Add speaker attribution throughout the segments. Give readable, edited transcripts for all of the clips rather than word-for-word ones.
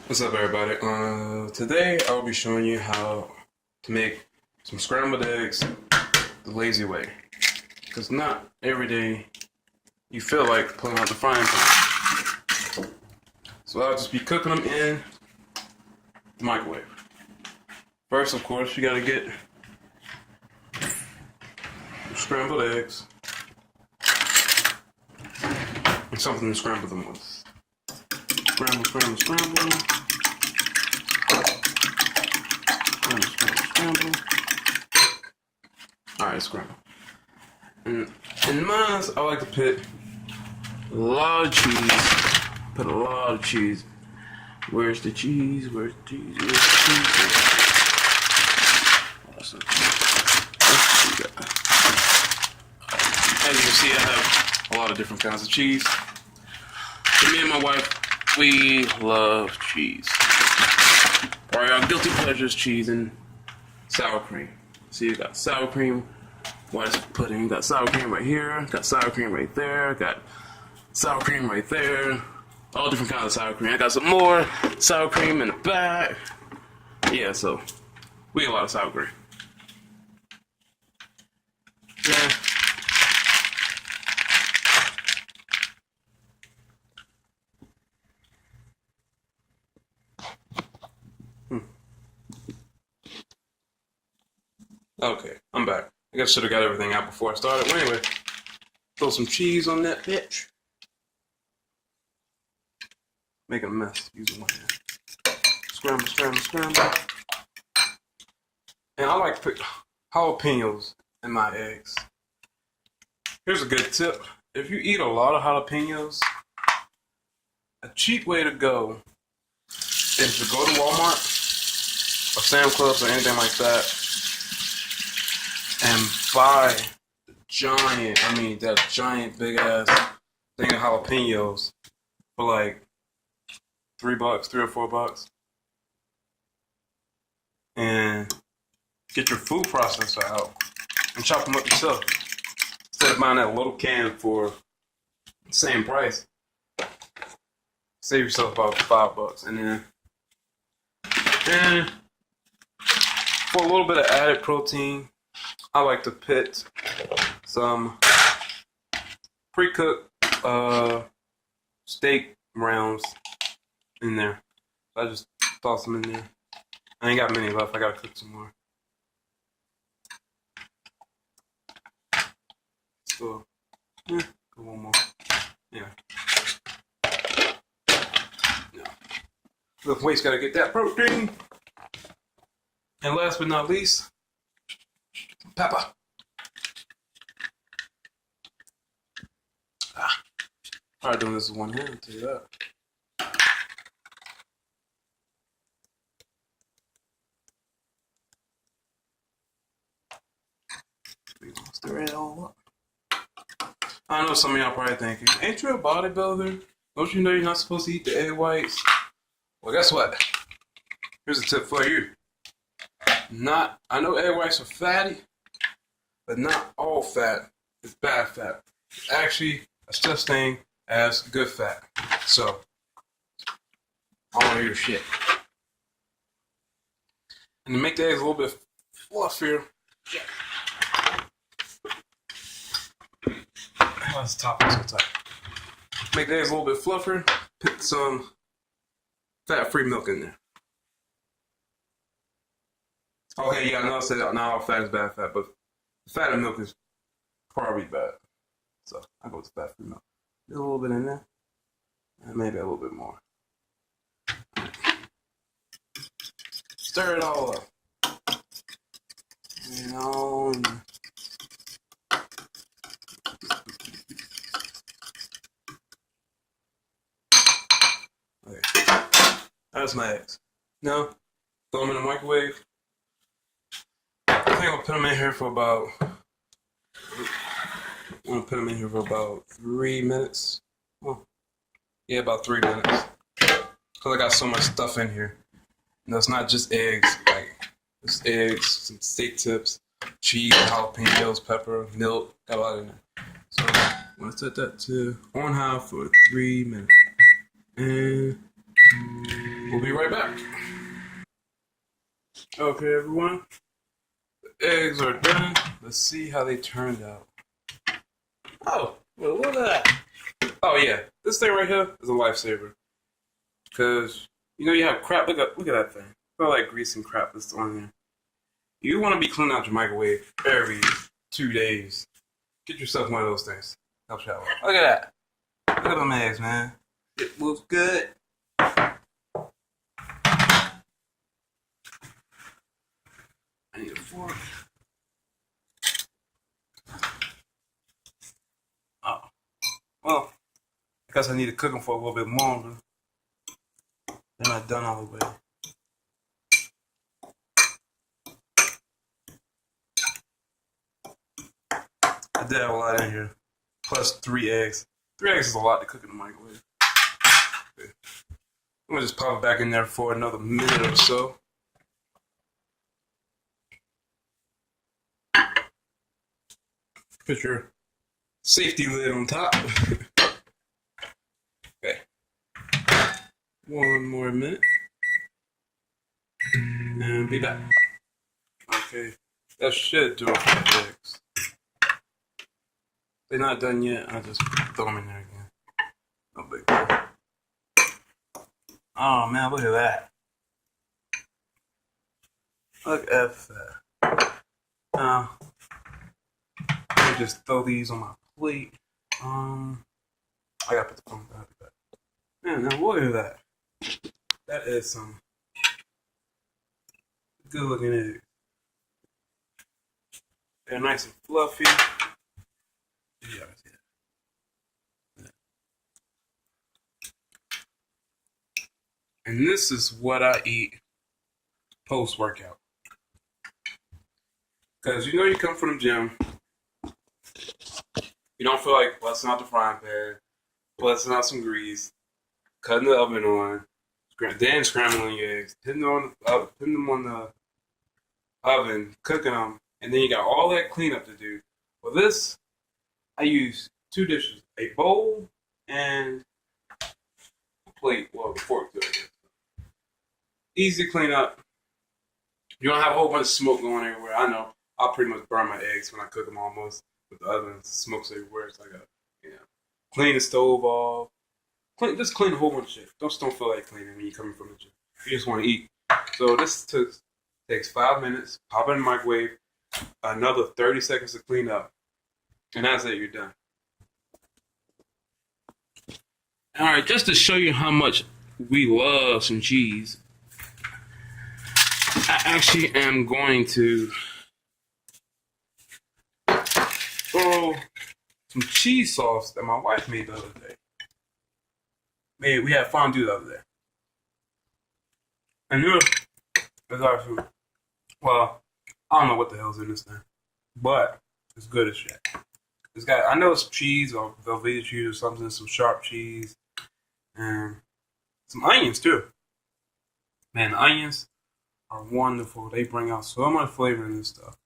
Speaker 1: What's up, everybody? Today I'll be showing you how to make some scrambled eggs the lazy way. Because not every day you feel like pulling out the frying pan. So I'll just be cooking them in the microwave. First, of course, you gotta get scrambled eggs and something to scramble them with. Scramble, scramble, scramble. Scramble, scramble, scramble. Alright, scramble. And in mine, I like to put a lot of cheese. Put a lot of cheese. Where's the cheese? Where's the cheese? Where's the cheese? Awesome. As you can see, I have a lot of different kinds of cheese. For me and my wife, we love cheese. Or our guilty pleasures, cheese and sour cream. See, you got sour cream, white pudding. You got sour cream right here. Got sour cream right there. Got sour cream right there. All different kinds of sour cream. I got some more sour cream in the back. Yeah, so we got a lot of sour cream. Yeah. Okay, I'm back. I guess I should have got everything out before I started. Well, anyway, throw some cheese on that bitch. Making a mess using one hand. Scramble, scramble, scramble. And I like to put jalapenos in my eggs. Here's a good tip. If you eat a lot of jalapenos, a cheap way to go is to go to Walmart or Sam's Clubs or anything like that and buy that giant big ass thing of jalapenos for like $3, $3 or $4, and get your food processor out and chop them up yourself instead of buying that little can for the same price. Save yourself about $5, and for a little bit of added protein, I like to put some pre-cooked steak rounds in there. So I just toss them in there. I ain't got many left. I gotta cook some more. So, go one more. Yeah. Lift weights, gotta get that protein. And last but not least, pepper. Try doing this with one hand, I'll tell you that. Stir it all up. I know some of y'all probably thinking, ain't you a bodybuilder? Don't you know you're not supposed to eat the egg whites? Well, guess what? Here's a tip for you. I know egg whites are fatty, but not all fat is bad fat. It's actually a such thing as good fat. So, I want to hear your shit. And to make the eggs a little bit fluffier, let's top it so tight. Make the eggs a little bit fluffier, put some fat-free milk in there. Okay, yeah, I know I said not all fat is bad fat, but fat in milk is probably bad. So I go with fat-free milk. Get a little bit in there, and maybe a little bit more. Stir it all up. You know. Okay, that's my eggs. Now, throw them in the microwave. I think I'll put them in here for about. I'm gonna put them in here for about 3 minutes. Oh, yeah, about 3 minutes. Cause I got so much stuff in here. No, it's not just eggs. Like, it's eggs, some steak tips, cheese, jalapenos, pepper, milk. Got a lot in there. So I'm gonna set that to on high for 3 minutes. And We'll be right back. Okay, everyone. The eggs are done. Let's see how they turned out. Oh, well, look at that. Oh, yeah. This thing right here is a lifesaver. Because, you know, you have crap. Look at that thing. Feel like grease and crap that's on there. You want to be cleaning out your microwave every 2 days. Get yourself one of those things. Helps you out. Look at that. Look at them eggs, man. It looks good. I need a fork. Oh. Well, I guess I need to cook them for a little bit longer. They're not done all the way. I did have a lot in here. Plus 3 eggs. 3 eggs is a lot to cook in the microwave. Okay. I'm gonna just pop it back in there for another minute or so. Put your safety lid on top. Okay. 1 more minute. And be back. Okay. That should do it for the eggs. They're not done yet. I'll just throw them in there again. No big deal. Oh man, look at that. Look at that. Now, let me just throw these on my plate. I gotta put the phone down. Man, now look at that. That is some good looking eggs. They're nice and fluffy. Yeah, I see that. And this is what I eat post workout. Because you know you come from the gym, you don't feel like busting out the frying pan, busting out some grease, cutting the oven on, then scrambling your eggs, putting them on the oven, cooking them, and then you got all that cleanup to do. Well, this, I use 2 dishes, a bowl and a plate, well, a fork to it. Easy to clean up. You don't have a whole bunch of smoke going everywhere. I know. I'll pretty much burn my eggs when I cook them almost with the oven. Smoke's everywhere. So I got, clean the stove off. Just clean a whole bunch of shit. Don't feel like cleaning when you're coming from the gym. You just want to eat. So this takes 5 minutes. Pop it in the microwave. Another 30 seconds to clean up. And that's it. You're done. All right. Just to show you how much we love some cheese, I actually am going to throw some cheese sauce that my wife made the other day. We had fondue the other day. And it's actually, well, I don't know what the hell's in this thing, but it's good as shit. It's got, I know it's cheese or Velveeta cheese or something, some sharp cheese, and some onions too. Man, the onions are wonderful. They bring out so much flavor in this stuff.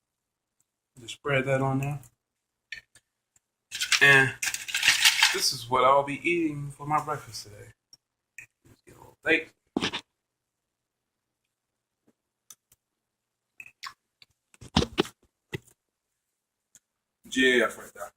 Speaker 1: Just spread that on there. And this is what I'll be eating for my breakfast today. Let's get a little bacon. GAF right there.